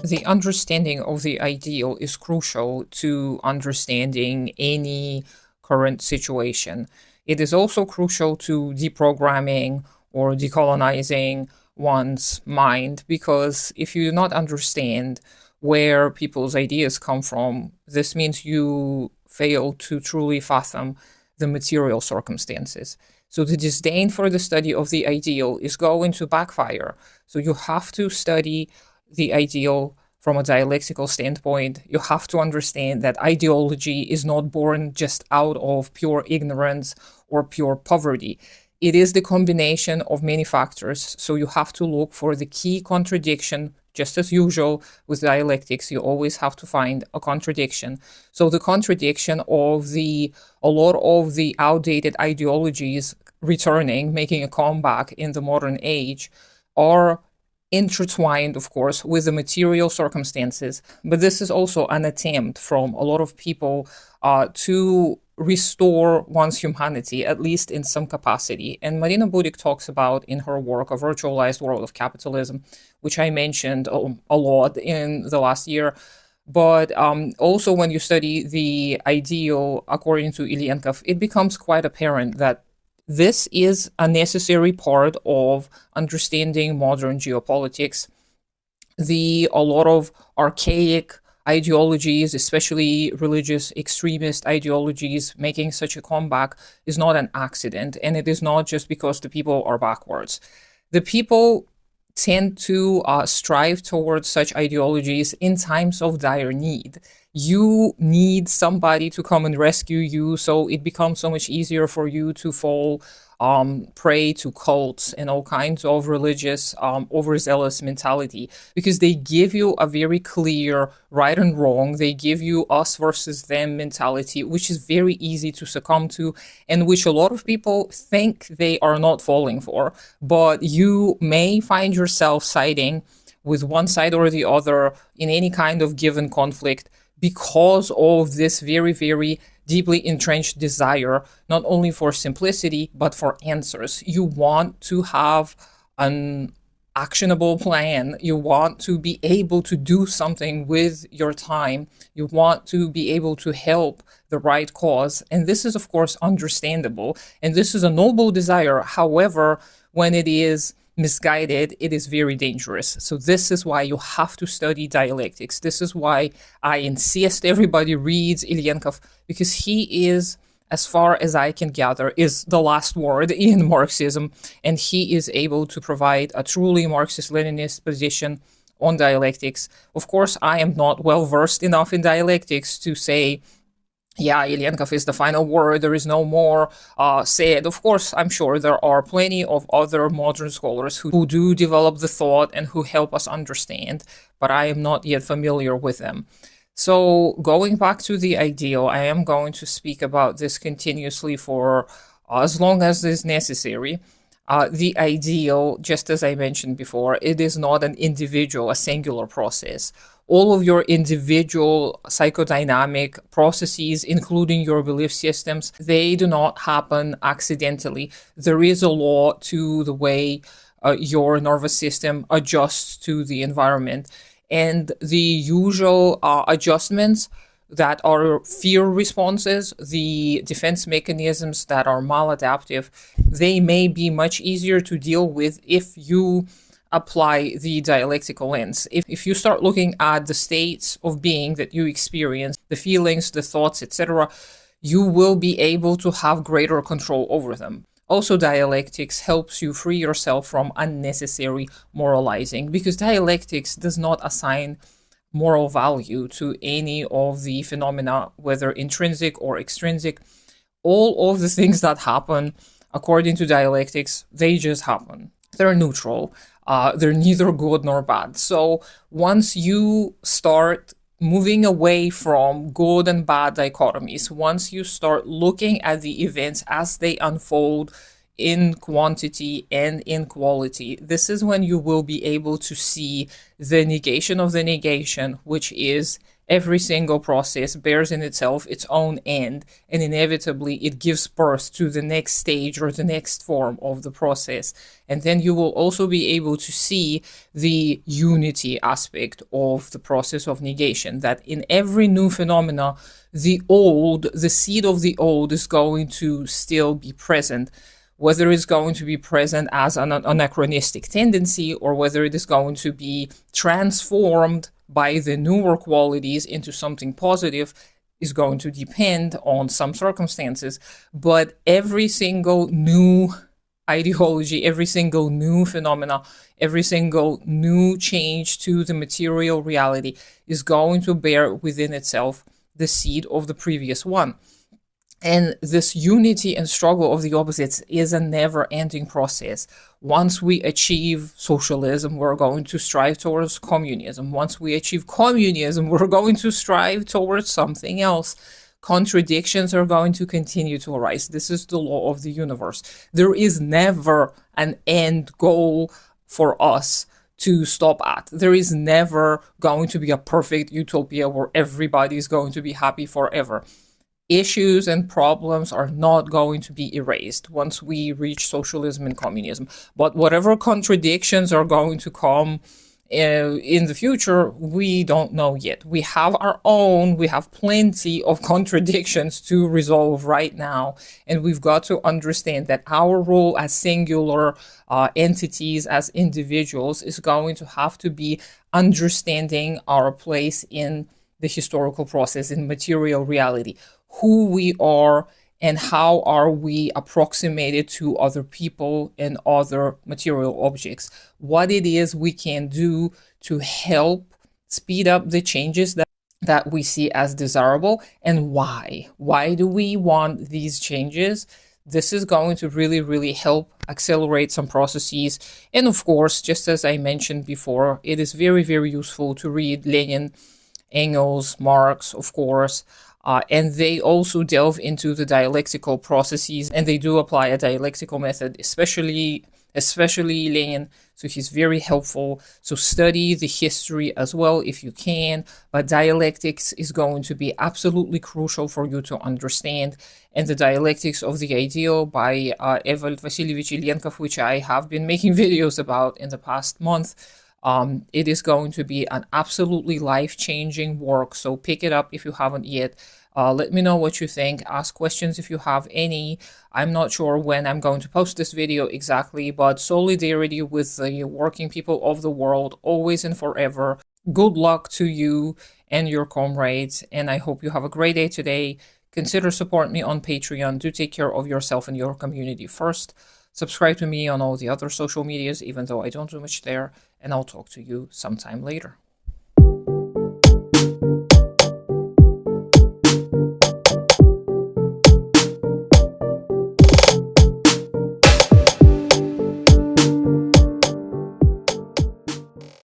The understanding of the ideal is crucial to understanding any current situation. It is also crucial to deprogramming or decolonizing one's mind, because if you do not understand where people's ideas come from, this means you fail to truly fathom the material circumstances. So the disdain for the study of the ideal is going to backfire. So you have to study the ideal from a dialectical standpoint. You have to understand that ideology is not born just out of pure ignorance or pure poverty. It is the combination of many factors. So you have to look for the key contradiction. Just as usual with dialectics, you always have to find a contradiction. So the contradiction of a lot of the outdated ideologies returning, making a comeback in the modern age, are intertwined, of course, with the material circumstances. But this is also an attempt from a lot of people to restore one's humanity, at least in some capacity. And Marina Burik talks about in her work, A Virtualized World of Capitalism, which I mentioned a lot in the last year. But also when you study the ideal according to Ilyenkov, it becomes quite apparent that this is a necessary part of understanding modern geopolitics. A lot of archaic ideologies, especially religious extremist ideologies, making such a comeback is not an accident, and it is not just because the people are backwards. The people tend to strive towards such ideologies in times of dire need. You need somebody to come and rescue you, so it becomes so much easier for you to fall prey to cults and all kinds of religious overzealous mentality, because they give you a very clear right and wrong. They give you us versus them mentality, which is very easy to succumb to, and which a lot of people think they are not falling for. But you may find yourself siding with one side or the other in any kind of given conflict because of this very, very deeply entrenched desire, not only for simplicity, but for answers. You want to have an actionable plan. You want to be able to do something with your time. You want to be able to help the right cause. And this is, of course, understandable. And this is a noble desire. However, when it is misguided, it is very dangerous. So this is why you have to study dialectics. This is why I insist everybody reads Ilyenkov, because he is, as far as I can gather, is the last word in Marxism, and he is able to provide a truly Marxist-Leninist position on dialectics. Of course, I am not well versed enough in dialectics to say, yeah, Ilyenkov is the final word, there is no more said. Of course, I'm sure there are plenty of other modern scholars who do develop the thought and who help us understand, but I am not yet familiar with them. So going back to the ideal, I am going to speak about this continuously for as long as is necessary. The ideal, just as I mentioned before, it is not an individual, a singular process. All of your individual psychodynamic processes, including your belief systems, they do not happen accidentally. There is a law to the way your nervous system adjusts to the environment. And the usual adjustments that are fear responses, the defense mechanisms that are maladaptive, they may be much easier to deal with if you apply the dialectical lens. If you start looking at the states of being that you experience, the feelings, the thoughts, etc., you will be able to have greater control over them. Also, dialectics helps you free yourself from unnecessary moralizing, because dialectics does not assign moral value to any of the phenomena, whether intrinsic or extrinsic. All of the things that happen, according to dialectics, they just happen. They're neutral. They're neither good nor bad. So once you start moving away from good and bad dichotomies, once you start looking at the events as they unfold in quantity and in quality, this is when you will be able to see the negation of the negation, which is Every single process bears in itself its own end, and inevitably it gives birth to the next stage or the next form of the process. And then you will also be able to see the unity aspect of the process of negation, that in every new phenomena, the seed of the old is going to still be present, whether it's going to be present as an anachronistic tendency or whether it is going to be transformed by the newer qualities into something positive is going to depend on some circumstances. But every single new ideology, every single new phenomena, every single new change to the material reality is going to bear within itself the seed of the previous one. And this unity and struggle of the opposites is a never-ending process. Once we achieve socialism, we're going to strive towards communism. Once we achieve communism, we're going to strive towards something else. Contradictions are going to continue to arise. This is the law of the universe. There is never an end goal for us to stop at. There is never going to be a perfect utopia where everybody is going to be happy forever. Issues and problems are not going to be erased once we reach socialism and communism. But whatever contradictions are going to come in the future, we don't know yet. We have plenty of contradictions to resolve right now. And we've got to understand that our role as singular entities, as individuals, is going to have to be understanding our place in the historical process, in material reality, who we are and how are we approximated to other people and other material objects, what it is we can do to help speed up the changes that we see as desirable, and why. Why do we want these changes? This is going to really, really help accelerate some processes. And of course, just as I mentioned before, it is very, very useful to read Lenin, Engels, Marx, of course, and they also delve into the dialectical processes, and they do apply a dialectical method, especially Lenin. So he's very helpful. So study the history as well if you can, but dialectics is going to be absolutely crucial for you to understand. And the Dialectics of the Ideal by Evald Vasilyevich Ilyenkov, which I have been making videos about in the past month, it is going to be an absolutely life-changing work, so pick it up if you haven't yet. Let me know what you think. Ask questions if you have any. I'm not sure when I'm going to post this video exactly, but solidarity with the working people of the world, always and forever. Good luck to you and your comrades, and I hope you have a great day today. Consider supporting me on Patreon. Do take care of yourself and your community first. Subscribe to me on all the other social medias, even though I don't do much there, and I'll talk to you sometime later.